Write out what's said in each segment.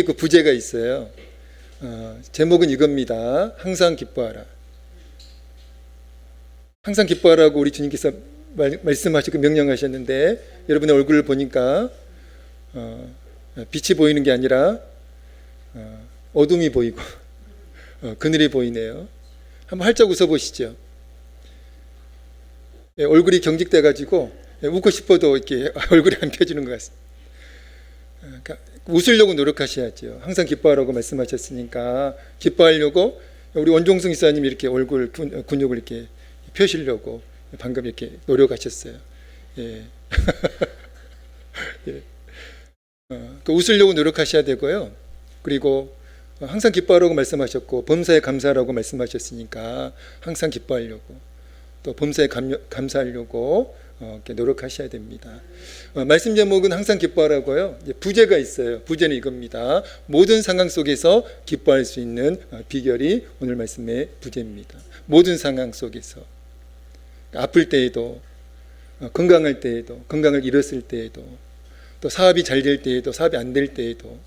그 부제가 있어요. 제목은 이겁니다. 항상 기뻐하라. 항상 기뻐하라고 우리 주님께서 말씀하시고 명령하셨는데, 여러분의 얼굴을 보니까 빛이 보이는 게 아니라 어둠이 보이고 그늘이 보이네요. 한번 활짝 웃어보시죠. 얼굴이 경직돼 가지고 웃고 싶어도 이렇게 얼굴이 안 펴지는 것 같습니다. 웃으려고 노력하셔야죠. 항상 기뻐하라고 말씀하셨으니까 기뻐하려고 우리 원종승 이사님이 이렇게 얼굴 근육을 이렇게 펴시려고 방금 이렇게 노력하셨어요. 예. 예. 웃으려고 노력하셔야 되고요. 그리고 항상 기뻐하라고 말씀하셨고 범사에 감사하라고 말씀하셨으니까 항상 기뻐하려고, 또 범사에 감사하려고 이렇게 노력하셔야 됩니다. 말씀 제목은 항상 기뻐하라고요. 부제가 있어요. 부제는 이겁니다. 모든 상황 속에서 기뻐할 수 있는 비결이 오늘 말씀의 부제입니다. 모든 상황 속에서, 아플 때에도, 건강할 때에도, 건강을 잃었을 때에도, 또 사업이 잘 될 때에도, 사업이 안 될 때에도,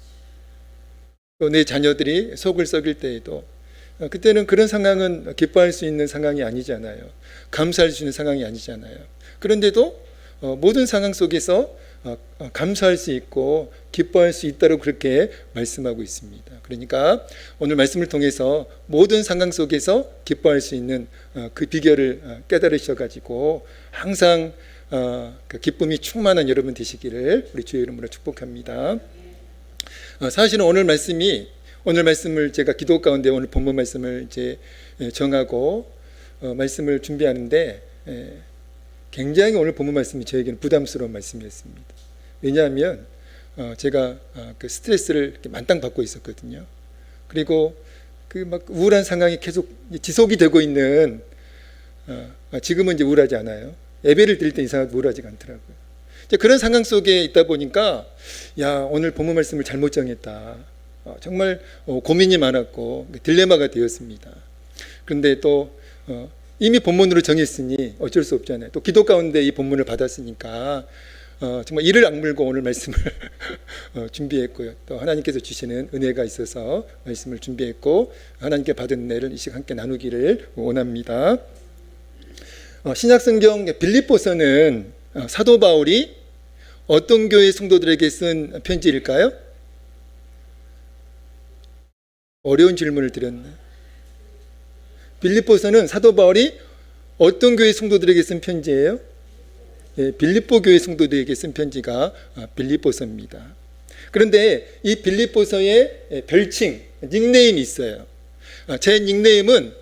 또 내 자녀들이 속을 썩일 때에도, 그때는 그런 상황은 기뻐할 수 있는 상황이 아니잖아요. 감사할 수 있는 상황이 아니잖아요. 그런데도 모든 상황 속에서 감사할 수 있고 기뻐할 수 있다고 그렇게 말씀하고 있습니다. 그러니까 오늘 말씀을 통해서 모든 상황 속에서 기뻐할 수 있는 그 비결을 깨달으셔가지고 항상 그 기쁨이 충만한 여러분 되시기를 우리 주의 이름으로 축복합니다. 사실은 오늘 말씀을 제가 기도 가운데 오늘 본문 말씀을 이제 정하고 말씀을 준비하는데 굉장히 오늘 본문 말씀이 저에게는 부담스러운 말씀이었습니다. 왜냐하면 제가 그 스트레스를 이렇게 만땅 받고 있었거든요. 그리고 그 막 우울한 상황이 계속 지속이 되고 있는, 지금은 이제 우울하지 않아요. 예배를 드릴 때 이상하게 우울하지가 않더라고요. 이제 그런 상황 속에 있다 보니까 오늘 본문 말씀을 잘못 정했다. 정말 고민이 많았고 딜레마가 되었습니다. 그런데 또 이미 본문으로 정했으니 어쩔 수 없잖아요. 또 기도 가운데 이 본문을 받았으니까 정말 이를 악물고 오늘 말씀을 준비했고요. 또 하나님께서 주시는 은혜가 있어서 말씀을 준비했고 하나님께 받은 은혜를 이 시간 함께 나누기를 원합니다. 신약성경 빌립보서는 사도 바울이 어떤 교회 성도들에게 쓴 편지일까요? 어려운 질문을 드렸네. 빌립보서는 사도 바울이 어떤 교회 성도들에게 쓴 편지예요? 빌립보 교회 성도들에게 쓴 편지가 빌립보서입니다. 그런데 이 빌립보서의 별칭, 닉네임이 있어요. 제 닉네임은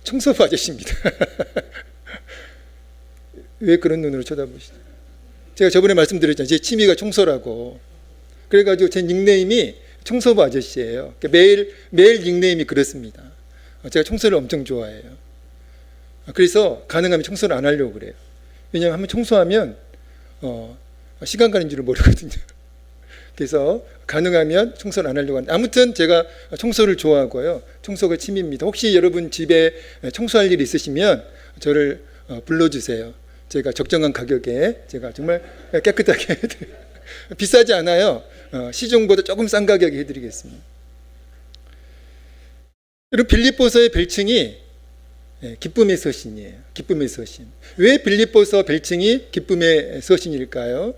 청소부 아저씨입니다. 왜 그런 눈으로 쳐다보시죠? 제가 저번에 말씀드렸잖아요. 제 취미가 청소라고. 그래가지고 제 닉네임이 청소부 아저씨예요. 매일 닉네임이 그렇습니다. 제가 청소를 엄청 좋아해요. 그래서 가능하면 청소를 안 하려고 그래요. 왜냐하면 한번 청소하면 시간 가는 줄을 모르거든요. 그래서 가능하면 청소를 안 하려고 하는데, 아무튼 제가 청소를 좋아하고요. 청소가 취미입니다. 혹시 여러분 집에 청소할 일이 있으시면 저를 불러주세요. 제가 적정한 가격에 제가 정말 깨끗하게 해드려요. 비싸지 않아요. 시중보다 조금 싼 가격에 해드리겠습니다. 그리고 빌립보서의 별칭이 기쁨의 서신이에요. 기쁨의 서신. 왜 빌립보서 별칭이 기쁨의 서신일까요?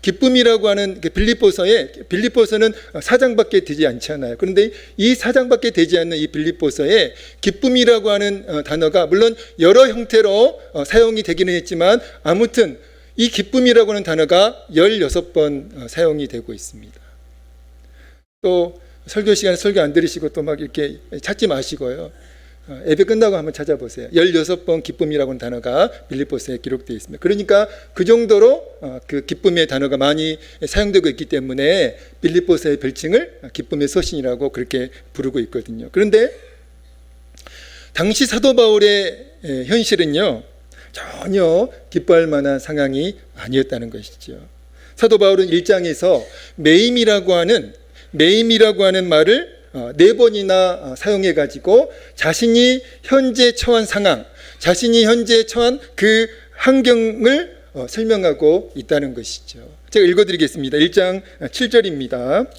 기쁨이라고 하는 빌립보서는 4장밖에 되지 않잖아요. 그런데 이 4장밖에 되지 않는 이 빌립보서에 기쁨이라고 하는 단어가 물론 여러 형태로 사용이 되기는 했지만, 아무튼 이 기쁨이라고 하는 단어가 16번 사용이 되고 있습니다. 또 설교 시간에 설교 안 들으시고 또 막 이렇게 찾지 마시고요. 예배 끝나고 한번 찾아보세요. 16번 기쁨이라고 하는 단어가 빌립보서에 기록되어 있습니다. 그러니까 그 정도로 그 기쁨의 단어가 많이 사용되고 있기 때문에 빌립보서의 별칭을 기쁨의 서신이라고 그렇게 부르고 있거든요. 그런데 당시 사도 바울의 현실은요, 전혀 기뻐할 만한 상황이 아니었다는 것이죠. 사도 바울은 1장에서 매임이라고 하는 말을 4번이나 사용해가지고 자신이 현재 처한 상황, 자신이 현재 처한 그 환경을 설명하고 있다는 것이죠. 제가 읽어드리겠습니다. 1장 7절입니다.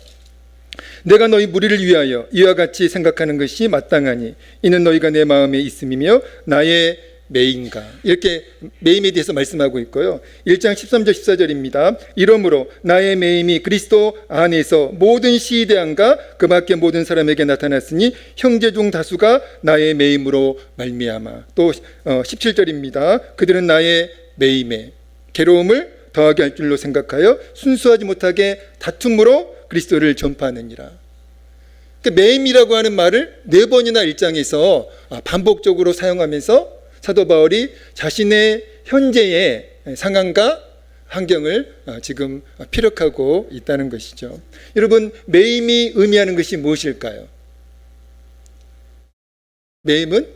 내가 너희 무리를 위하여 이와 같이 생각하는 것이 마땅하니 이는 너희가 내 마음에 있음이며 나의 매임가. 이렇게 매임에 대해서 말씀하고 있고요. 1장 13절 14절입니다. 이러므로 나의 매임이 그리스도 안에서 모든 시대함과 그 밖의 모든 사람에게 나타났으니 형제 중 다수가 나의 매임으로 말미암아. 또 17절입니다. 그들은 나의 매임에 괴로움을 더하게 할 줄로 생각하여 순수하지 못하게 다툼으로 그리스도를 전파하느니라. 매임이라고 하는 말을 4번이나 1장에서 반복적으로 사용하면서 사도 바울이 자신의 현재의 상황과 환경을 지금 피력하고 있다는 것이죠. 여러분, 매임이 의미하는 것이 무엇일까요? 매임은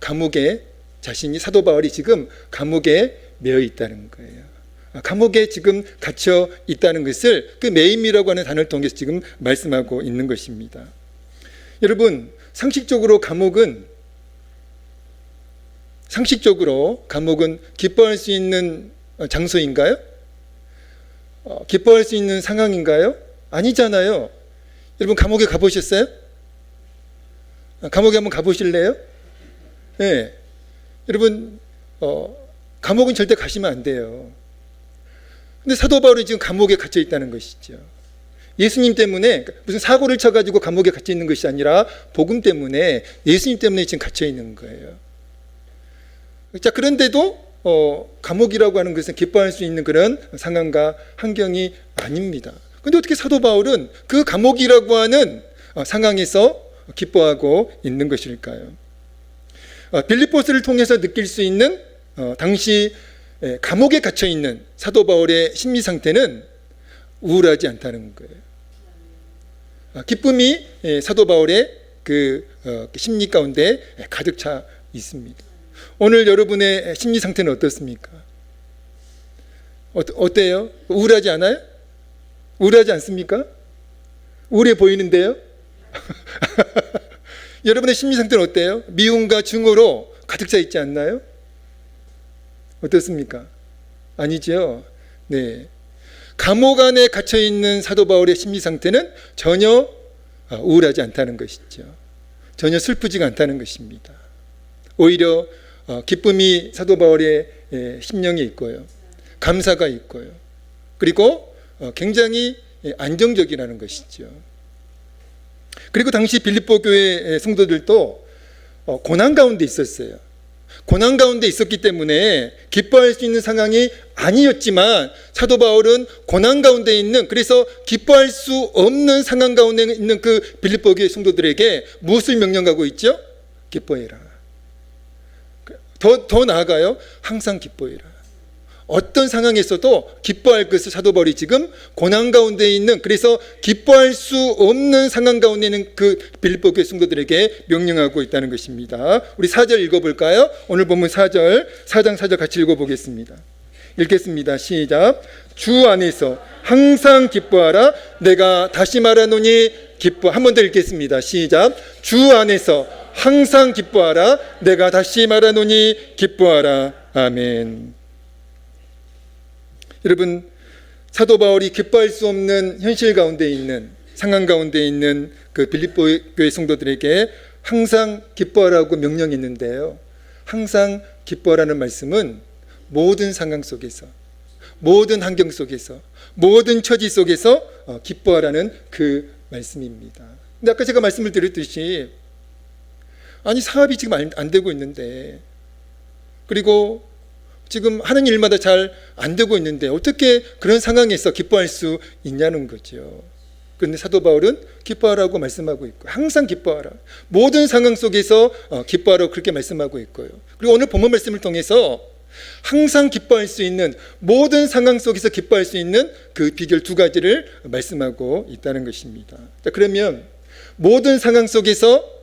감옥에 자신이, 사도 바울이 지금 감옥에 매여 있다는 거예요. 감옥에 지금 갇혀 있다는 것을 그 매임이라고 하는 단어를 통해서 지금 말씀하고 있는 것입니다. 여러분, 상식적으로 감옥은 기뻐할 수 있는 장소인가요? 기뻐할 수 있는 상황인가요? 아니잖아요. 여러분, 감옥에 가보셨어요? 감옥에 한번 가보실래요? 네. 여러분, 감옥은 절대 가시면 안 돼요. 근데 사도 바울이 지금 감옥에 갇혀 있다는 것이죠. 예수님 때문에, 무슨 사고를 쳐가지고 감옥에 갇혀 있는 것이 아니라 복음 때문에, 예수님 때문에 지금 갇혀 있는 거예요. 자, 그런데도 감옥이라고 하는 것은 기뻐할 수 있는 그런 상황과 환경이 아닙니다. 그런데 어떻게 사도 바울은 그 감옥이라고 하는 상황에서 기뻐하고 있는 것일까요? 빌립보스를 통해서 느낄 수 있는 당시 감옥에 갇혀 있는 사도 바울의 심리 상태는 우울하지 않다는 거예요. 기쁨이 사도 바울의 그 심리 가운데 가득 차 있습니다. 오늘 여러분의 심리 상태는 어떻습니까? 어때요? 우울하지 않아요? 우울하지 않습니까? 우울해 보이는데요? 여러분의 심리 상태는 어때요? 미움과 증오로 가득 차 있지 않나요? 어떻습니까? 아니죠. 네. 감옥 안에 갇혀 있는 사도 바울의 심리 상태는 전혀 우울하지 않다는 것이죠. 전혀 슬프지가 않다는 것입니다. 오히려 기쁨이 사도 바울의 심령에 있고요. 감사가 있고요. 그리고 굉장히 안정적이라는 것이죠. 그리고 당시 빌립보 교회 성도들도 고난 가운데 있었어요. 고난 가운데 있었기 때문에 기뻐할 수 있는 상황이 아니었지만 사도 바울은 고난 가운데 있는, 그래서 기뻐할 수 없는 상황 가운데 있는 그 빌립보 교회 성도들에게 무엇을 명령하고 있죠? 기뻐해라. 더 나아가요. 항상 기뻐해라. 어떤 상황에서도 기뻐할 것을 사도 바울이 지금 고난 가운데 있는, 그래서 기뻐할 수 없는 상황 가운데 있는 그 빌립보 교회 성도들에게 명령하고 있다는 것입니다. 우리 4절 읽어볼까요? 오늘 본문 4장 4절 같이 읽어보겠습니다. 읽겠습니다. 시작. 주 안에서 항상 기뻐하라. 내가 다시 말하노니 기뻐. 한 번 더 읽겠습니다. 시작. 주 안에서 항상 기뻐하라. 내가 다시 말하노니 기뻐하라. 아멘. 여러분, 사도 바울이 기뻐할 수 없는 현실 가운데 있는, 상황 가운데 있는 그 빌립보 교회 성도들에게 항상 기뻐하라고 명령했는데요, 항상 기뻐하라는 말씀은 모든 상황 속에서, 모든 환경 속에서, 모든 처지 속에서 기뻐하라는 그 말씀입니다. 근데 아까 제가 말씀을 드렸듯이, 아니 사업이 지금 안 되고 있는데, 그리고 지금 하는 일마다 잘 안 되고 있는데 어떻게 그런 상황에서 기뻐할 수 있냐는 거죠. 그런데 사도 바울은 기뻐하라고 말씀하고 있고, 항상 기뻐하라. 모든 상황 속에서 기뻐하라고 그렇게 말씀하고 있고요. 그리고 오늘 본문 말씀을 통해서 항상 기뻐할 수 있는, 모든 상황 속에서 기뻐할 수 있는 그 비결 2가지를 말씀하고 있다는 것입니다. 자, 그러면 모든 상황 속에서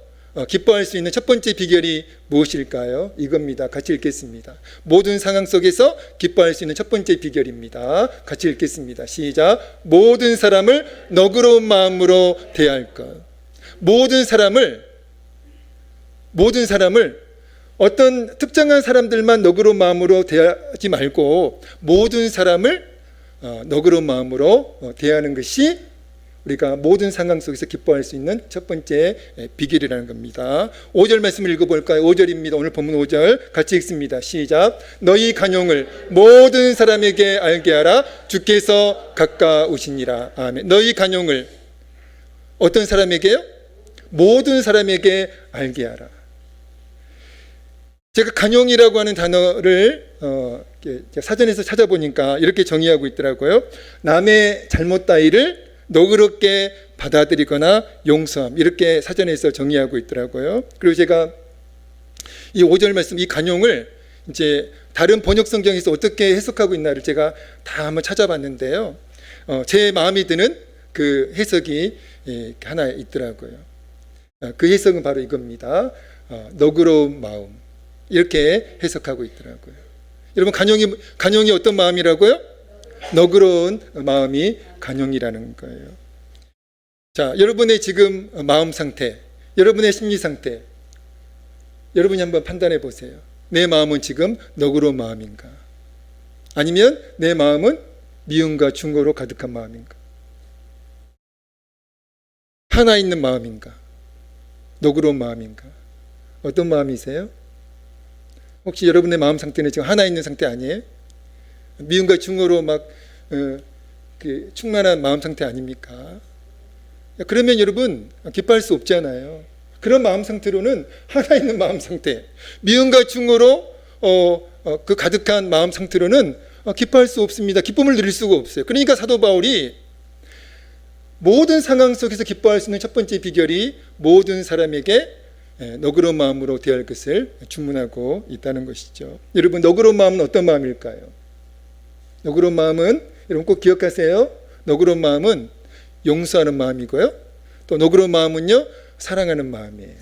기뻐할 수 있는 첫 번째 비결이 무엇일까요? 이겁니다. 같이 읽겠습니다. 모든 상황 속에서 기뻐할 수 있는 첫 번째 비결입니다. 같이 읽겠습니다. 시작. 모든 사람을 너그러운 마음으로 대할 것. 모든 사람을 어떤 특정한 사람들만 너그러운 마음으로 대하지 말고 모든 사람을 너그러운 마음으로 대하는 것이 우리가 모든 상황 속에서 기뻐할 수 있는 첫 번째 비결이라는 겁니다. 5절 말씀을 읽어볼까요? 5절입니다. 오늘 본문 5절 같이 읽습니다. 시작. 너희 간용을 모든 사람에게 알게 하라. 주께서 가까우시니라. 아멘. 너희 간용을 어떤 사람에게요? 모든 사람에게 알게 하라. 제가 간용이라고 하는 단어를 사전에서 찾아보니까 이렇게 정의하고 있더라고요. 남의 잘못 따위를 너그럽게 받아들이거나 용서함, 이렇게 사전에서 정의하고 있더라고요. 그리고 제가 이 5절 말씀, 이 간용을 이제 다른 번역 성경에서 어떻게 해석하고 있나를 제가 다 한번 찾아봤는데요. 제 마음이 드는 그 해석이 하나 있더라고요. 그 해석은 바로 이겁니다. 너그러운 마음, 이렇게 해석하고 있더라고요. 여러분, 간용이 어떤 마음이라고요? 너그러운 마음이 간용이라는 거예요. 자, 여러분의 지금 마음 상태, 여러분의 심리 상태, 여러분이 한번 판단해 보세요. 내 마음은 지금 너그러운 마음인가? 아니면 내 마음은 미움과 충고로 가득한 마음인가? 하나 있는 마음인가? 너그러운 마음인가? 어떤 마음이세요? 혹시 여러분의 마음 상태는 지금 하나 있는 상태 아니에요? 미움과 충고로 막 충만한 마음 상태 아닙니까? 그러면 여러분 기뻐할 수 없잖아요. 그런 마음 상태로는 하나 있는 마음 상태, 미움과 충고로 그 가득한 마음 상태로는 기뻐할 수 없습니다. 기쁨을 누릴 수가 없어요. 그러니까 사도 바울이 모든 상황 속에서 기뻐할 수 있는 첫 번째 비결이 모든 사람에게 너그러운 마음으로 대할 것을 주문하고 있다는 것이죠. 여러분, 너그러운 마음은 어떤 마음일까요? 너그러운 마음은, 여러분 꼭 기억하세요. 너그러운 마음은 용서하는 마음이고요. 또 너그러운 마음은요, 사랑하는 마음이에요.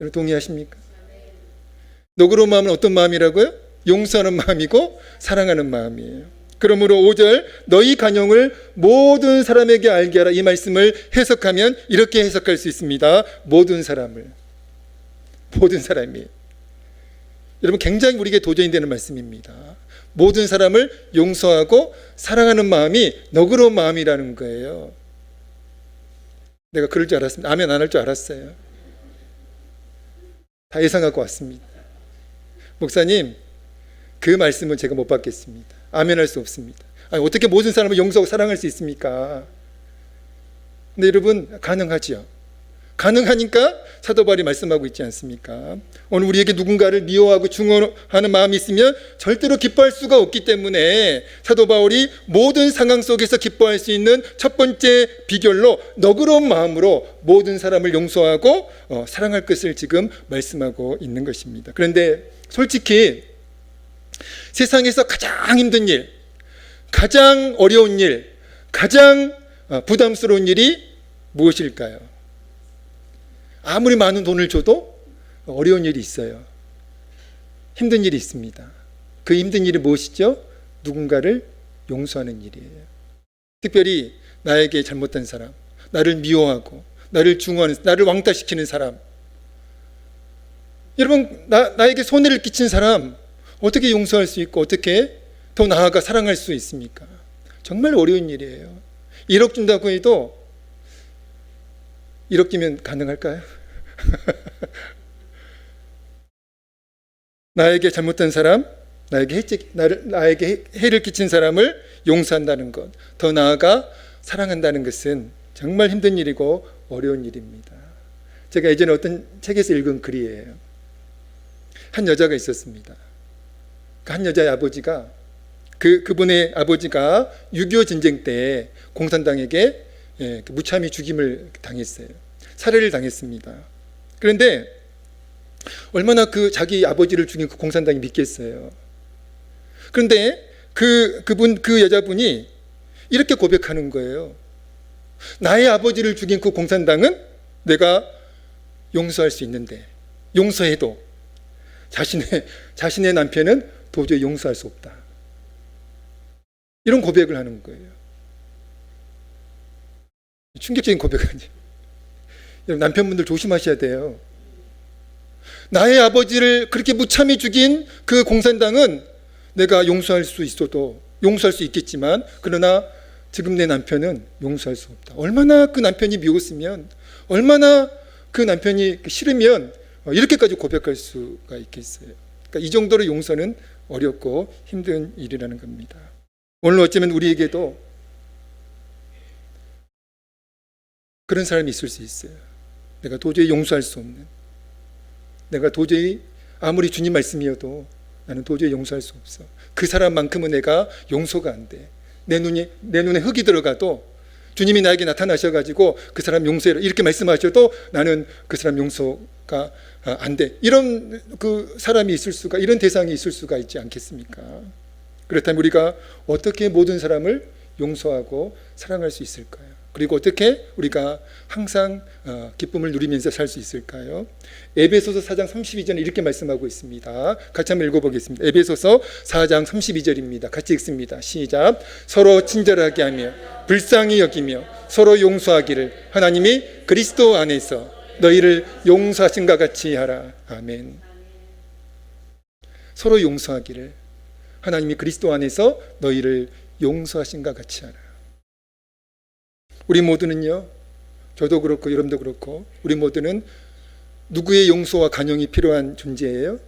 여러분 동의하십니까? 너그러운 마음은 어떤 마음이라고요? 용서하는 마음이고 사랑하는 마음이에요. 그러므로 5절 너희 간용을 모든 사람에게 알게 하라, 이 말씀을 해석하면 이렇게 해석할 수 있습니다. 모든 사람을, 모든 사람이. 여러분 굉장히 우리에게 도전이 되는 말씀입니다. 모든 사람을 용서하고 사랑하는 마음이 너그러운 마음이라는 거예요. 내가 그럴 줄 알았습니다. 아멘 안 할 줄 알았어요. 다 예상하고 왔습니다. 목사님, 그 말씀은 제가 못 받겠습니다. 아멘 할 수 없습니다. 아니, 어떻게 모든 사람을 용서하고 사랑할 수 있습니까? 근데 여러분 가능하지요. 가능하니까 사도 바울이 말씀하고 있지 않습니까? 오늘 우리에게 누군가를 미워하고 중원하는 마음이 있으면 절대로 기뻐할 수가 없기 때문에 사도 바울이 모든 상황 속에서 기뻐할 수 있는 첫 번째 비결로 너그러운 마음으로 모든 사람을 용서하고 사랑할 것을 지금 말씀하고 있는 것입니다. 그런데 솔직히 세상에서 가장 힘든 일, 가장 어려운 일, 가장 부담스러운 일이 무엇일까요? 아무리 많은 돈을 줘도 어려운 일이 있어요. 힘든 일이 있습니다. 그 힘든 일이 무엇이죠? 누군가를 용서하는 일이에요. 특별히 나에게 잘못한 사람, 나를 미워하고 나를 중화하는, 나를 왕따시키는 사람, 여러분 나에게 손해를 끼친 사람 어떻게 용서할 수 있고 어떻게 더 나아가 사랑할 수 있습니까? 정말 어려운 일이에요. 1억 준다고 해도 1억 주면 가능할까요? 나에게 잘못한 사람, 나에게 해를 끼친 사람을 용서한다는 것, 더 나아가 사랑한다는 것은 정말 힘든 일이고 어려운 일입니다. 제가 예전에 어떤 책에서 읽은 글이에요. 한 여자가 있었습니다. 한 여자의 아버지가 그분의 아버지가 6.25 전쟁 때 공산당에게 무참히 죽임을 당했어요. 살해를 당했습니다. 그런데 얼마나 자기 아버지를 죽인 그 공산당이 믿겠어요. 그런데 그 여자분이 이렇게 고백하는 거예요. 나의 아버지를 죽인 그 공산당은 내가 용서할 수 있는데, 용서해도 자신의 남편은 도저히 용서할 수 없다. 이런 고백을 하는 거예요. 충격적인 고백 아니에요. 여러분, 남편분들 조심하셔야 돼요. 나의 아버지를 그렇게 무참히 죽인 그 공산당은 내가 용서할 수 있어도, 용서할 수 있겠지만, 그러나 지금 내 남편은 용서할 수 없다. 얼마나 그 남편이 미웠으면, 얼마나 그 남편이 싫으면 이렇게까지 고백할 수가 있겠어요. 그러니까 이 정도로 용서는 어렵고 힘든 일이라는 겁니다. 오늘 어쩌면 우리에게도 그런 사람이 있을 수 있어요. 내가 도저히 용서할 수 없는, 내가 도저히 아무리 주님 말씀이어도 나는 도저히 용서할 수 없어. 그 사람만큼은 내가 용서가 안 돼. 내 눈에 흙이 들어가도 주님이 나에게 나타나셔가지고 그 사람 용서해라 이렇게 말씀하셔도 나는 그 사람 용서가 안 돼. 이런 그 사람이 있을 수가, 이런 대상이 있을 수가 있지 않겠습니까? 그렇다면 우리가 어떻게 모든 사람을 용서하고 사랑할 수 있을까요? 그리고 어떻게 우리가 항상 기쁨을 누리면서 살 수 있을까요? 에베소서 4장 32절에 이렇게 말씀하고 있습니다. 같이 한번 읽어보겠습니다. 에베소서 4장 32절입니다. 같이 읽습니다. 시작. 서로 친절하게 하며 불쌍히 여기며 서로 용서하기를 하나님이 그리스도 안에서 너희를 용서하신과 같이 하라. 아멘. 서로 용서하기를 하나님이 그리스도 안에서 너희를 용서하신과 같이 하라. 우리 모두는요, 저도 그렇고 여러분도 그렇고 우리 모두는 누구의 용서와 간용이 필요한 존재예요?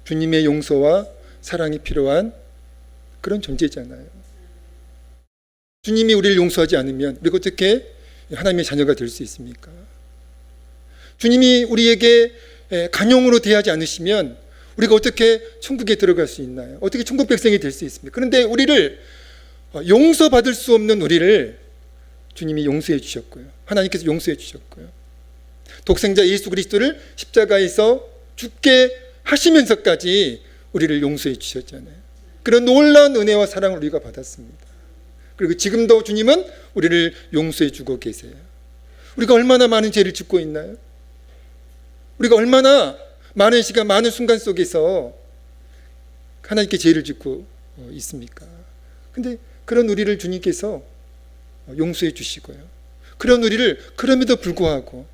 주님의 용서와 사랑이 필요한 그런 존재잖아요. 주님이 우리를 용서하지 않으면 우리가 어떻게 하나님의 자녀가 될 수 있습니까? 주님이 우리에게 간용으로 대하지 않으시면 우리가 어떻게 천국에 들어갈 수 있나요? 어떻게 천국 백성이 될 수 있습니까? 그런데 우리를 용서받을 수 없는 우리를 주님이 용서해 주셨고요. 하나님께서 용서해 주셨고요. 독생자 예수 그리스도를 십자가에서 죽게 하시면서까지 우리를 용서해 주셨잖아요. 그런 놀라운 은혜와 사랑을 우리가 받았습니다. 그리고 지금도 주님은 우리를 용서해 주고 계세요. 우리가 얼마나 많은 죄를 짓고 있나요? 우리가 얼마나 많은 시간, 많은 순간 속에서 하나님께 죄를 짓고 있습니까? 근데 그런 우리를 주님께서 용서해 주시고요. 그런 우리를 그럼에도 불구하고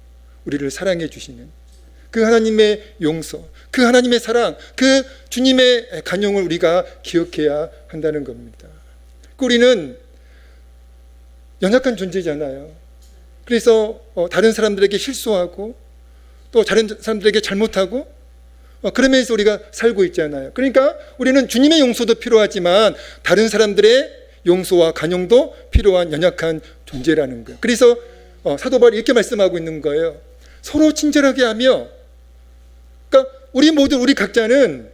우리를 사랑해 주시는 그 하나님의 용서, 그 하나님의 사랑, 그 주님의 간용을 우리가 기억해야 한다는 겁니다. 우리는 연약한 존재잖아요. 그래서 다른 사람들에게 실수하고 또 다른 사람들에게 잘못하고 그러면서 우리가 살고 있잖아요. 그러니까 우리는 주님의 용서도 필요하지만 다른 사람들의 용서와 간용도 필요한 연약한 존재라는 거예요. 그래서 사도 바울이 이렇게 말씀하고 있는 거예요. 서로 친절하게 하며, 그러니까 우리 각자는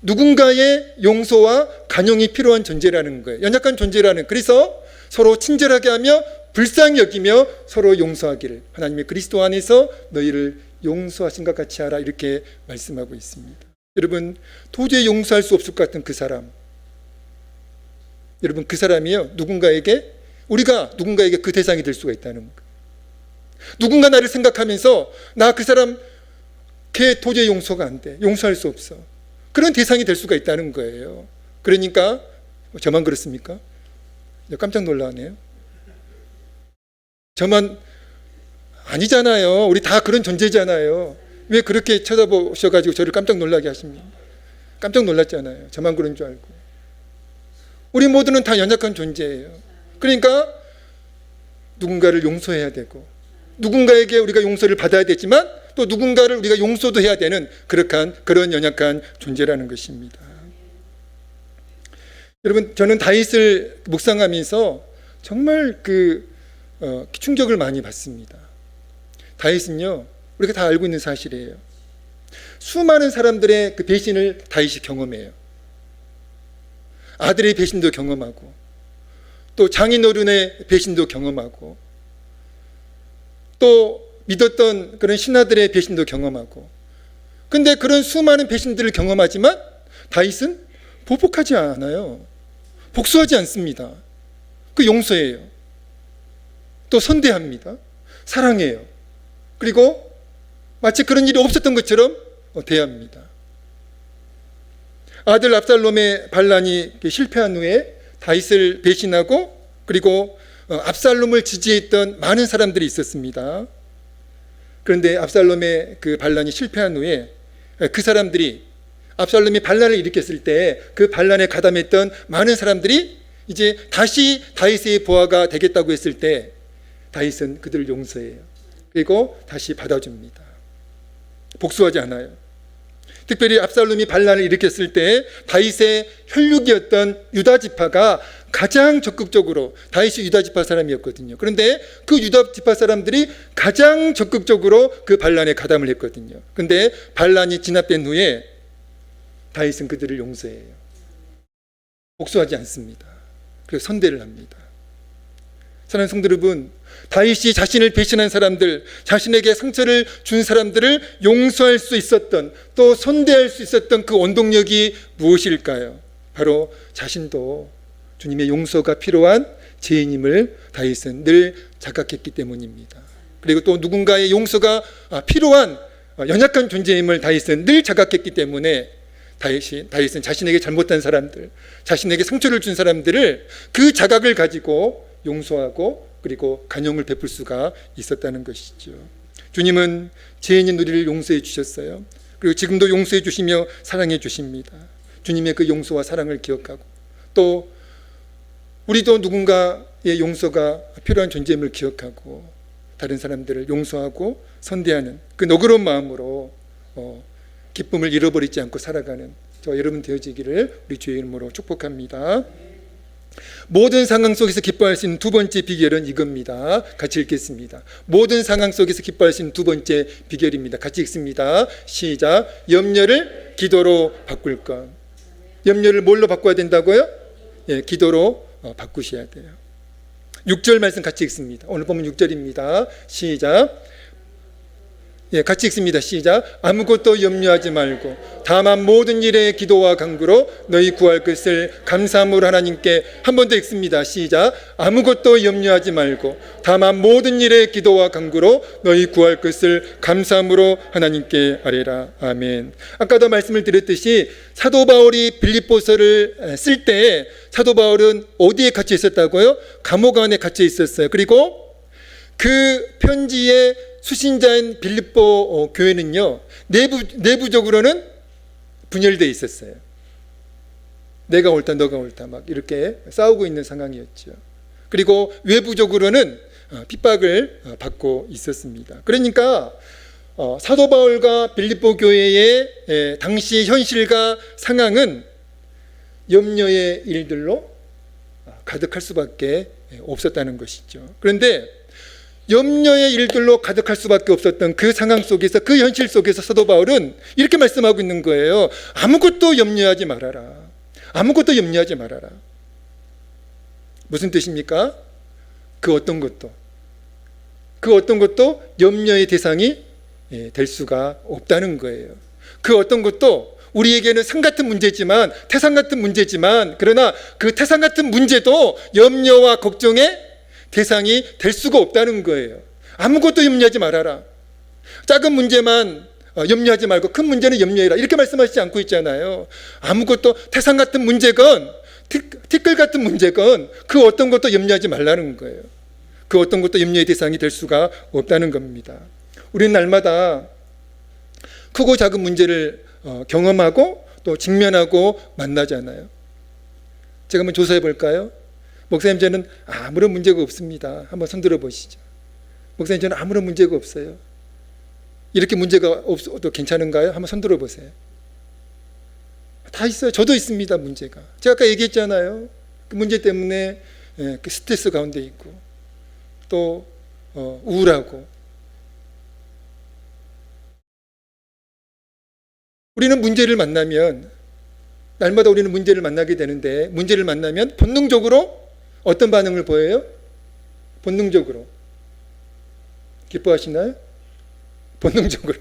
누군가의 용서와 간용이 필요한 존재라는 거예요. 연약한 존재라는. 그래서 서로 친절하게 하며 불쌍히 여기며 서로 용서하기를 하나님의 그리스도 안에서 너희를 용서하신 것 같이 하라, 이렇게 말씀하고 있습니다. 여러분, 도저히 용서할 수 없을 것 같은 그 사람, 여러분, 그 사람이요, 우리가 누군가에게 그 대상이 될 수가 있다는 거예요. 누군가 나를 생각하면서 나 그 사람 걔 도저히 용서가 안 돼, 용서할 수 없어, 그런 대상이 될 수가 있다는 거예요. 그러니까 저만 그렇습니까? 깜짝 놀라네요. 저만 아니잖아요. 우리 다 그런 존재잖아요. 왜 그렇게 쳐다보셔가지고 저를 깜짝 놀라게 하십니까? 깜짝 놀랐잖아요. 저만 그런 줄 알고. 우리 모두는 다 연약한 존재예요. 그러니까 누군가를 용서해야 되고 누군가에게 우리가 용서를 받아야 되지만 또 누군가를 우리가 용서도 해야 되는 그런 연약한 존재라는 것입니다. 여러분, 저는 다윗을 묵상하면서 정말 충격을 많이 받습니다. 다윗은요, 우리가 다 알고 있는 사실이에요. 수많은 사람들의 그 배신을 다윗이 경험해요. 아들의 배신도 경험하고 또 장인어른의 배신도 경험하고 또 믿었던 그런 신하들의 배신도 경험하고, 근데 그런 수많은 배신들을 경험하지만 다윗은 보복하지 않아요. 복수하지 않습니다. 용서해요. 또 선대합니다. 사랑해요. 그리고 마치 그런 일이 없었던 것처럼 대합니다. 아들 압살롬의 반란이 실패한 후에 다윗을 배신하고 그리고 압살롬을 지지했던 많은 사람들이 있었습니다. 그런데 압살롬의 그 반란이 실패한 후에 그 사람들이 압살롬이 반란을 일으켰을 때 그 반란에 가담했던 많은 사람들이 이제 다시 다윗의 부하가 되겠다고 했을 때 다윗은 그들을 용서해요. 그리고 다시 받아줍니다. 복수하지 않아요. 특별히 압살롬이 반란을 일으켰을 때 다윗의 혈육이었던 유다 지파가 가장 적극적으로, 다윗이 유다 지파 사람이었거든요. 그런데 그 유다 지파 사람들이 가장 적극적으로 그 반란에 가담을 했거든요. 그런데 반란이 진압된 후에 다윗은 그들을 용서해요. 복수하지 않습니다. 그래서 선대를 합니다. 사랑하는 성도 여러분, 다윗이 자신을 배신한 사람들, 자신에게 상처를 준 사람들을 용서할 수 있었던, 또 선대할 수 있었던 그 원동력이 무엇일까요? 바로 자신도 주님의 용서가 필요한 죄인임을 다윗은 늘 자각했기 때문입니다. 그리고 또 누군가의 용서가 필요한 연약한 존재임을 다윗은 늘 자각했기 때문에 다윗은 자신에게 잘못한 사람들, 자신에게 상처를 준 사람들을 그 자각을 가지고 용서하고 그리고 간용을 베풀 수가 있었다는 것이죠. 주님은 죄인인 우리를 용서해 주셨어요. 그리고 지금도 용서해 주시며 사랑해 주십니다. 주님의 그 용서와 사랑을 기억하고, 또 우리도 누군가의 용서가 필요한 존재임을 기억하고 다른 사람들을 용서하고 선대하는 그 너그러운 마음으로 기쁨을 잃어버리지 않고 살아가는 저 여러분 되어지기를 우리 주의 이름으로 축복합니다. 모든 상황 속에서 기뻐할 수 있는 두 번째 비결은 이겁니다. 같이 읽겠습니다. 모든 상황 속에서 기뻐할 수 있는 두 번째 비결입니다. 같이 읽습니다. 시작. 염려를 기도로 바꿀 것. 염려를 뭘로 바꿔야 된다고요? 예, 기도로 바꾸셔야 돼요. 6절 말씀 같이 읽습니다. 오늘 보면 6절입니다. 시작. 예, 같이 읽습니다. 시작. 아무것도 염려하지 말고 다만 모든 일에 기도와 간구로 너희 구할 것을 감사함으로 하나님께, 한 번 더 읽습니다. 시작. 아무것도 염려하지 말고 다만 모든 일에 기도와 간구로 너희 구할 것을 감사함으로 하나님께 아뢰라. 아멘. 아까도 말씀을 드렸듯이 사도 바울이 빌립보서를 쓸 때 사도 바울은 어디에 갇혀 있었다고요? 감옥 안에 갇혀 있었어요. 그리고 그 편지의 수신자인 빌립보 교회는요, 내부적으로는 분열되어 있었어요. 내가 옳다 너가 옳다 막 이렇게 싸우고 있는 상황이었죠. 그리고 외부적으로는 핍박을 받고 있었습니다. 그러니까 사도 바울과 빌립보 교회의 당시 현실과 상황은 염려의 일들로 가득할 수밖에 없었다는 것이죠. 그런데 염려의 일들로 가득할 수밖에 없었던 그 상황 속에서, 그 현실 속에서 사도 바울은 이렇게 말씀하고 있는 거예요. 아무것도 염려하지 말아라. 아무것도 염려하지 말아라. 무슨 뜻입니까? 그 어떤 것도 염려의 대상이 될 수가 없다는 거예요. 그 어떤 것도 우리에게는 상 같은 문제지만, 태산 같은 문제지만, 그러나 그 태산 같은 문제도 염려와 걱정의 대상이 될 수가 없다는 거예요. 아무것도 염려하지 말아라. 작은 문제만 염려하지 말고 큰 문제는 염려해라. 이렇게 말씀하시지 않고 있잖아요. 아무것도 태산 같은 문제건 티끌 같은 문제건 그 어떤 것도 염려하지 말라는 거예요. 그 어떤 것도 염려의 대상이 될 수가 없다는 겁니다. 우리는 날마다 크고 작은 문제를 경험하고 또 직면하고 만나잖아요. 제가 한번 조사해 볼까요? 목사님, 저는 아무런 문제가 없습니다. 한번 손 들어 보시죠. 목사님, 저는 아무런 문제가 없어요. 이렇게 문제가 없어도 괜찮은가요? 한번 손 들어 보세요. 다 있어요. 저도 있습니다, 문제가. 제가 아까 얘기했잖아요. 그 문제 때문에 그 스트레스 가운데 있고 또 우울하고. 우리는 문제를 만나면, 날마다 우리는 문제를 만나게 되는데, 문제를 만나면 본능적으로 어떤 반응을 보여요? 본능적으로 기뻐하시나요? 본능적으로.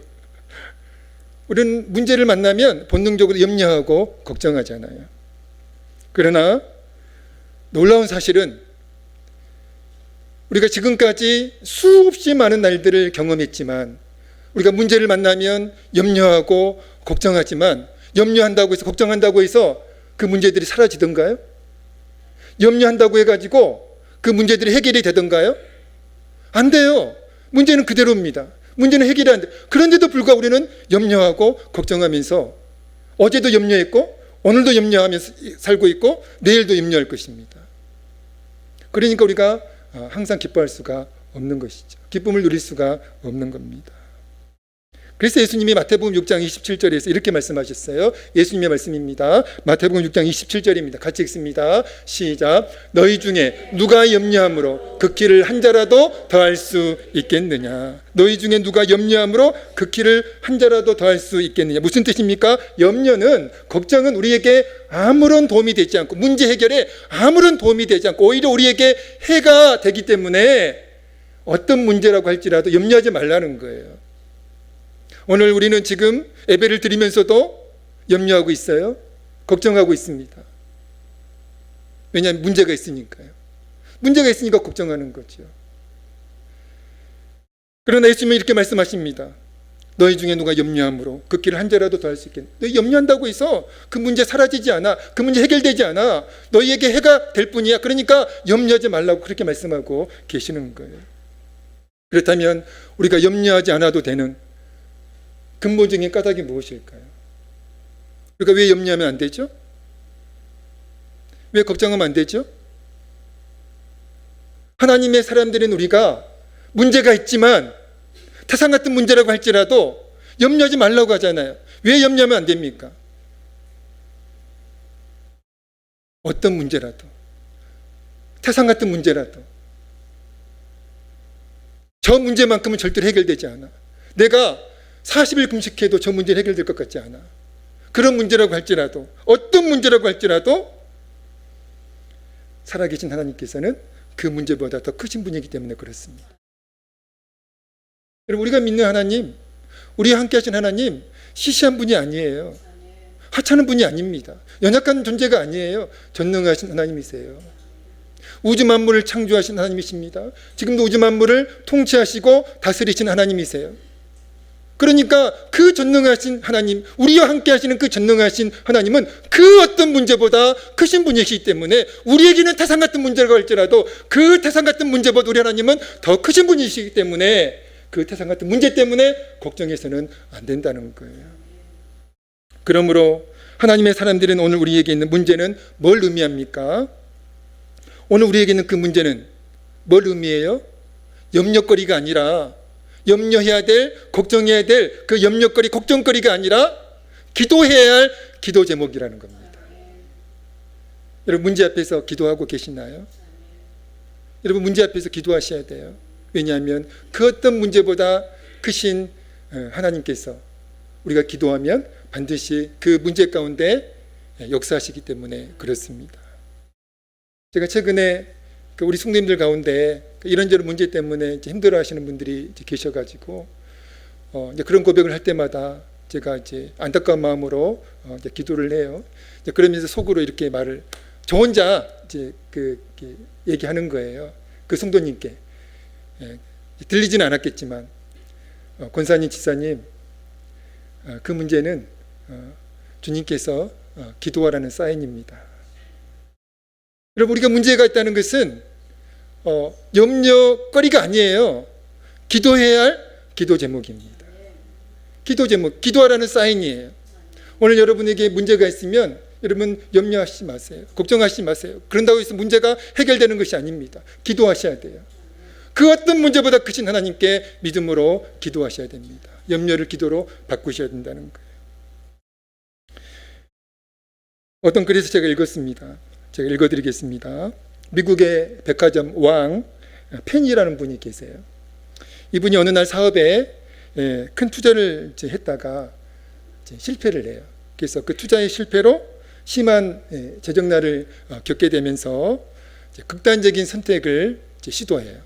우리는 문제를 만나면 본능적으로 염려하고 걱정하잖아요. 그러나 놀라운 사실은 우리가 지금까지 수없이 많은 날들을 경험했지만, 우리가 문제를 만나면 염려하고 걱정하지만, 염려한다고 해서, 걱정한다고 해서 그 문제들이 사라지던가요? 염려한다고 해가지고 그 문제들이 해결이 되던가요? 안 돼요. 문제는 그대로입니다. 문제는 해결이 안 돼. 그런데도 불구하고 우리는 염려하고 걱정하면서, 어제도 염려했고 오늘도 염려하면서 살고 있고 내일도 염려할 것입니다. 그러니까 우리가 항상 기뻐할 수가 없는 것이죠. 기쁨을 누릴 수가 없는 겁니다. 그래서 예수님이 마태복음 6장 27절에서 이렇게 말씀하셨어요. 예수님의 말씀입니다. 마태복음 6장 27절입니다. 같이 읽습니다. 시작. 너희 중에 누가 염려함으로 그 키를 한 자라도 더할 수 있겠느냐. 너희 중에 누가 염려함으로 그 키를 한 자라도 더할 수 있겠느냐. 무슨 뜻입니까? 염려는, 걱정은 우리에게 아무런 도움이 되지 않고, 문제 해결에 아무런 도움이 되지 않고 오히려 우리에게 해가 되기 때문에 어떤 문제라고 할지라도 염려하지 말라는 거예요. 오늘 우리는 지금 예배를 드리면서도 염려하고 있어요. 걱정하고 있습니다. 왜냐하면 문제가 있으니까요. 문제가 있으니까 걱정하는 거죠. 그러나 예수님은 이렇게 말씀하십니다. 너희 중에 누가 염려함으로 그 길을 한 자라도 더 할 수 있겠냐. 너희 염려한다고 해서 그 문제 사라지지 않아. 그 문제 해결되지 않아. 너희에게 해가 될 뿐이야. 그러니까 염려하지 말라고 그렇게 말씀하고 계시는 거예요. 그렇다면 우리가 염려하지 않아도 되는 근본적인 까닭이 무엇일까요? 우리가 왜 염려하면 안 되죠? 왜 걱정하면 안 되죠? 하나님의 사람들인 우리가 문제가 있지만 태산 같은 문제라고 할지라도 염려하지 말라고 하잖아요. 왜 염려하면 안 됩니까? 어떤 문제라도, 태산 같은 문제라도 저 문제만큼은 절대로 해결되지 않아. 내가 40일 금식해도 저 문제는 해결될 것 같지 않아. 그런 문제라고 할지라도, 어떤 문제라고 할지라도 살아계신 하나님께서는 그 문제보다 더 크신 분이기 때문에 그렇습니다. 여러분, 우리가 믿는 하나님, 우리와 함께 하신 하나님, 시시한 분이 아니에요. 하찮은 분이 아닙니다. 연약한 존재가 아니에요. 전능하신 하나님이세요. 우주 만물을 창조하신 하나님이십니다. 지금도 우주 만물을 통치하시고 다스리신 하나님이세요. 그러니까 그 전능하신 하나님, 우리와 함께 하시는 그 전능하신 하나님은 그 어떤 문제보다 크신 분이시기 때문에 우리에게는 태산 같은 문제라고 할지라도 그 태산 같은 문제보다 우리 하나님은 더 크신 분이시기 때문에 그 태산 같은 문제 때문에 걱정해서는 안 된다는 거예요. 그러므로 하나님의 사람들은 오늘 우리에게 있는 문제는 뭘 의미합니까? 오늘 우리에게 있는 그 문제는 뭘 의미해요? 염려거리가 아니라, 염려해야 될, 걱정해야 될 그 염려거리, 걱정거리가 아니라 기도해야 할 기도 제목이라는 겁니다. 여러분, 문제 앞에서 기도하고 계시나요? 여러분, 문제 앞에서 기도하셔야 돼요. 왜냐하면 그 어떤 문제보다 크신 하나님께서 우리가 기도하면 반드시 그 문제 가운데 역사하시기 때문에 그렇습니다. 제가 최근에 우리 성도님들 가운데 이런저런 문제 때문에 힘들어하시는 분들이 계셔가지고 이제 그런 고백을 할 때마다 제가 이제 안타까운 마음으로 이제 기도를 해요. 이제 그러면서 속으로 이렇게 말을 저 혼자 이제 얘기하는 거예요. 그 성도님께 들리지는 않았겠지만 권사님, 지사님, 그 문제는 주님께서 기도하라는 사인입니다. 여러분, 우리가 문제가 있다는 것은 염려거리가 아니에요. 기도해야 할 기도 제목입니다. 기도 제목, 기도하라는 사인이에요. 오늘 여러분에게 문제가 있으면 여러분 염려하시지 마세요. 걱정하시지 마세요. 그런다고 해서 문제가 해결되는 것이 아닙니다. 기도하셔야 돼요. 그 어떤 문제보다 크신 하나님께 믿음으로 기도하셔야 됩니다. 염려를 기도로 바꾸셔야 된다는 거예요. 어떤 글에서 제가 읽었습니다. 제가 읽어드리겠습니다. 미국의 백화점 왕 펜이라는 분이 계세요. 이분이 어느 날 사업에 큰 투자를 했다가 실패를 해요. 그래서 그 투자의 실패로 심한 재정난을 겪게 되면서 극단적인 선택을 시도해요.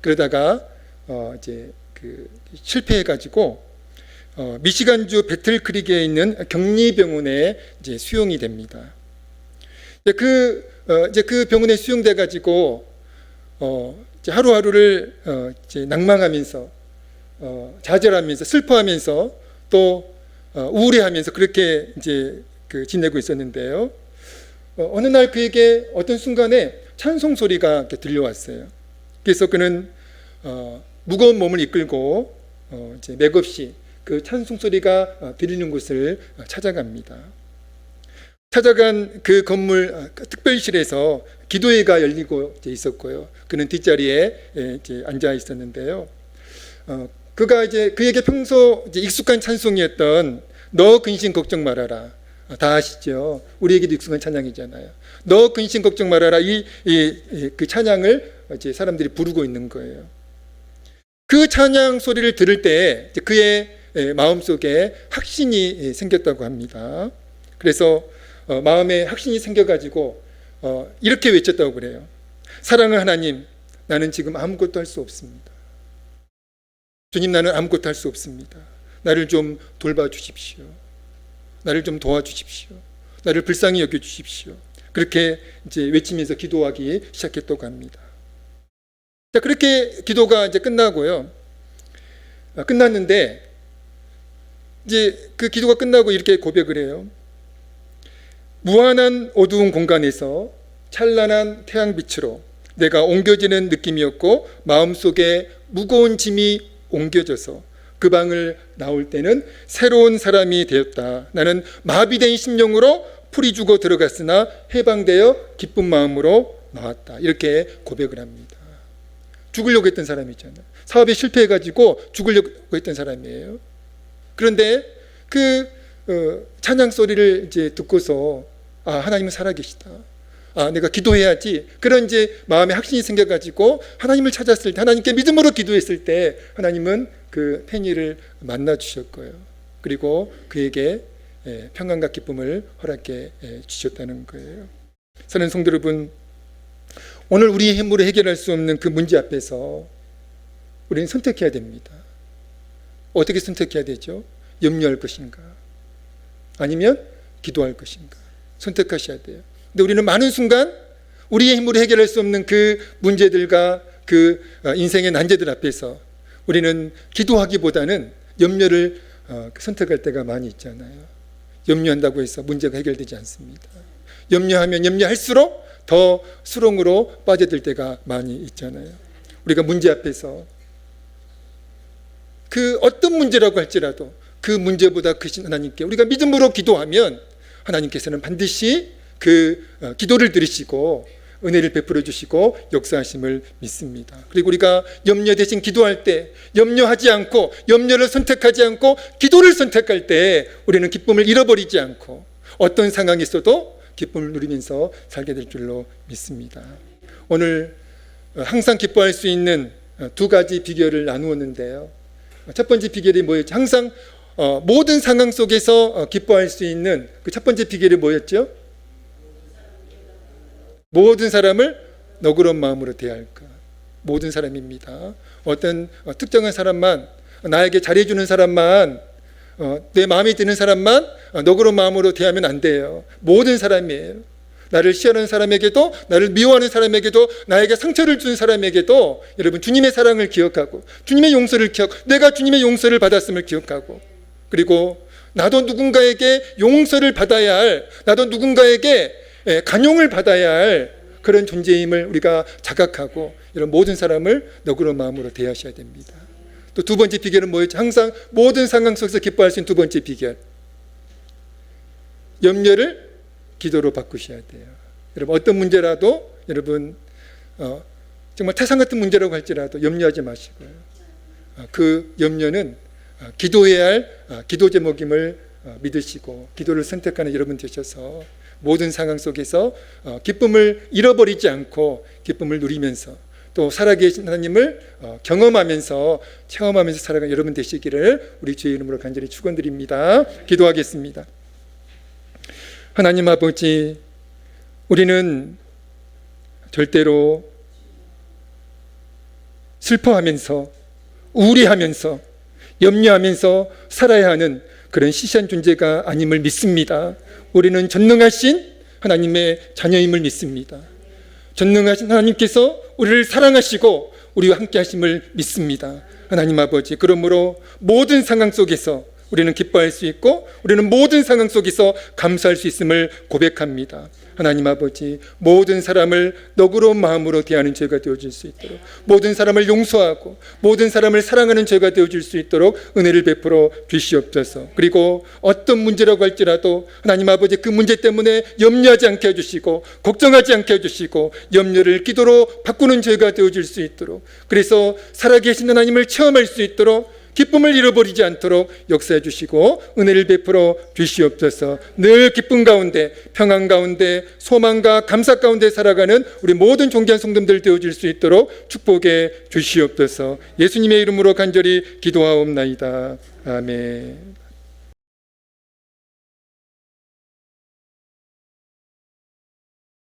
그러다가 이제 실패해가지고 미시간주 배틀크릭에 있는 격리병원에 이제 수용이 됩니다. 이제 그 병원에 수용돼 가지고 하루하루를 이제 낭망하면서 좌절하면서 슬퍼하면서 또 우울해하면서 그렇게 이제 지내고 있었는데요. 어느 날 그에게 어떤 순간에 찬송 소리가 이렇게 들려왔어요. 그래서 그는 무거운 몸을 이끌고 이제 맥없이 그 찬송 소리가 들리는 곳을 찾아갑니다. 찾아간 그 건물 특별실에서 기도회가 열리고 있었고요. 그는 뒷자리에 이제 앉아 있었는데요. 그가 이제 그에게 평소 이제 익숙한 찬송이었던 너 근심 걱정 말아라. 다 아시죠? 우리에게도 익숙한 찬양이잖아요. 너 근심 걱정 말아라. 그 찬양을 이제 사람들이 부르고 있는 거예요. 그 찬양 소리를 들을 때 그의 마음속에 확신이 생겼다고 합니다. 그래서 마음에 확신이 생겨가지고 이렇게 외쳤다고 그래요. 사랑하는 하나님, 나는 지금 아무것도 할 수 없습니다. 주님, 나는 아무것도 할 수 없습니다. 나를 좀 돌봐주십시오. 나를 좀 도와주십시오. 나를 불쌍히 여겨주십시오. 그렇게 이제 외치면서 기도하기 시작했다고 합니다. 자, 그렇게 기도가 이제 끝나고요. 끝났는데 이제 그 기도가 끝나고 이렇게 고백을 해요. 무한한 어두운 공간에서 찬란한 태양빛으로 내가 옮겨지는 느낌이었고 마음속에 무거운 짐이 옮겨져서 그 방을 나올 때는 새로운 사람이 되었다. 나는 마비된 심령으로 풀이 죽어 들어갔으나 해방되어 기쁜 마음으로 나왔다. 이렇게 고백을 합니다. 죽으려고 했던 사람이잖아요. 사업에 실패해가지고 죽으려고 했던 사람이에요. 그런데 그 찬양 소리를 이제 듣고서 하나님은 살아계시다. 내가 기도해야지. 그런 이제 마음에 확신이 생겨가지고 하나님을 찾았을 때, 하나님께 믿음으로 기도했을 때 하나님은 그 페니를 만나 주셨고요. 그리고 그에게 평안과 기쁨을 허락해 주셨다는 거예요. 사랑하는 성도 여러분, 오늘 우리의 힘으로 해결할 수 없는 그 문제 앞에서 우리는 선택해야 됩니다. 어떻게 선택해야 되죠? 염려할 것인가? 아니면 기도할 것인가? 선택하셔야 돼요. 근데 우리는 많은 순간 우리의 힘으로 해결할 수 없는 그 문제들과 그 인생의 난제들 앞에서 우리는 기도하기보다는 염려를 선택할 때가 많이 있잖아요. 염려한다고 해서 문제가 해결되지 않습니다. 염려하면 염려할수록 더 수렁으로 빠져들 때가 많이 있잖아요. 우리가 문제 앞에서 그 어떤 문제라고 할지라도 그 문제보다 크신 하나님께 우리가 믿음으로 기도하면 하나님께서는 반드시 그 기도를 들으시고 은혜를 베풀어 주시고 역사하심을 믿습니다. 그리고 우리가 염려 대신 기도할 때 염려하지 않고 염려를 선택하지 않고 기도를 선택할 때 우리는 기쁨을 잃어버리지 않고 어떤 상황이 있어도 기쁨을 누리면서 살게 될 줄로 믿습니다. 오늘 항상 기뻐할 수 있는 두 가지 비결을 나누었는데요. 첫 번째 비결이 뭐였죠? 항상 모든 상황 속에서 기뻐할 수 있는 그 첫 번째 비결이 뭐였죠? 모든 사람을 너그러운 마음으로 대할 것. 모든 사람입니다. 어떤 특정한 사람만, 나에게 잘해주는 사람만, 내 마음에 드는 사람만 너그러운 마음으로 대하면 안 돼요. 모든 사람이에요. 나를 싫어하는 사람에게도, 나를 미워하는 사람에게도, 나에게 상처를 준 사람에게도 여러분 주님의 사랑을 기억하고 주님의 용서를 내가 주님의 용서를 받았음을 기억하고, 그리고 나도 누군가에게 용서를 받아야 할, 나도 누군가에게 간용을 받아야 할 그런 존재임을 우리가 자각하고 이런 모든 사람을 너그러운 마음으로 대하셔야 됩니다. 또 두 번째 비결은 뭐였죠? 항상 모든 상황 속에서 기뻐할 수 있는 두 번째 비결, 염려를 기도로 바꾸셔야 돼요. 여러분 어떤 문제라도 여러분 정말 태산 같은 문제라고 할지라도 염려하지 마시고요. 그 염려는 기도해야 할 기도 제목임을 믿으시고 기도를 선택하는 여러분 되셔서 모든 상황 속에서 기쁨을 잃어버리지 않고 기쁨을 누리면서 또 살아계신 하나님을 경험하면서 체험하면서 살아가는 여러분 되시기를 우리 주의 이름으로 간절히 축원드립니다. 기도하겠습니다. 하나님 아버지, 우리는 절대로 슬퍼하면서 우울해하면서 염려하면서 살아야 하는 그런 시시한 존재가 아님을 믿습니다. 우리는 전능하신 하나님의 자녀임을 믿습니다. 전능하신 하나님께서 우리를 사랑하시고 우리와 함께 하심을 믿습니다. 하나님 아버지, 그러므로 모든 상황 속에서 우리는 기뻐할 수 있고 우리는 모든 상황 속에서 감사할 수 있음을 고백합니다. 하나님 아버지, 모든 사람을 너그러운 마음으로 대하는 죄가 되어질 수 있도록, 모든 사람을 용서하고 모든 사람을 사랑하는 죄가 되어질 수 있도록 은혜를 베풀어 주시옵소서. 그리고 어떤 문제라고 할지라도 하나님 아버지, 그 문제 때문에 염려하지 않게 해주시고 걱정하지 않게 해주시고 염려를 기도로 바꾸는 죄가 되어질 수 있도록, 그래서 살아계신 하나님을 체험할 수 있도록, 기쁨을 잃어버리지 않도록 역사해 주시고 은혜를 베풀어 주시옵소서. 늘 기쁨 가운데, 평안 가운데, 소망과 감사 가운데 살아가는 우리 모든 존귀한 성도들 되어질 수 있도록 축복해 주시옵소서. 예수님의 이름으로 간절히 기도하옵나이다. 아멘.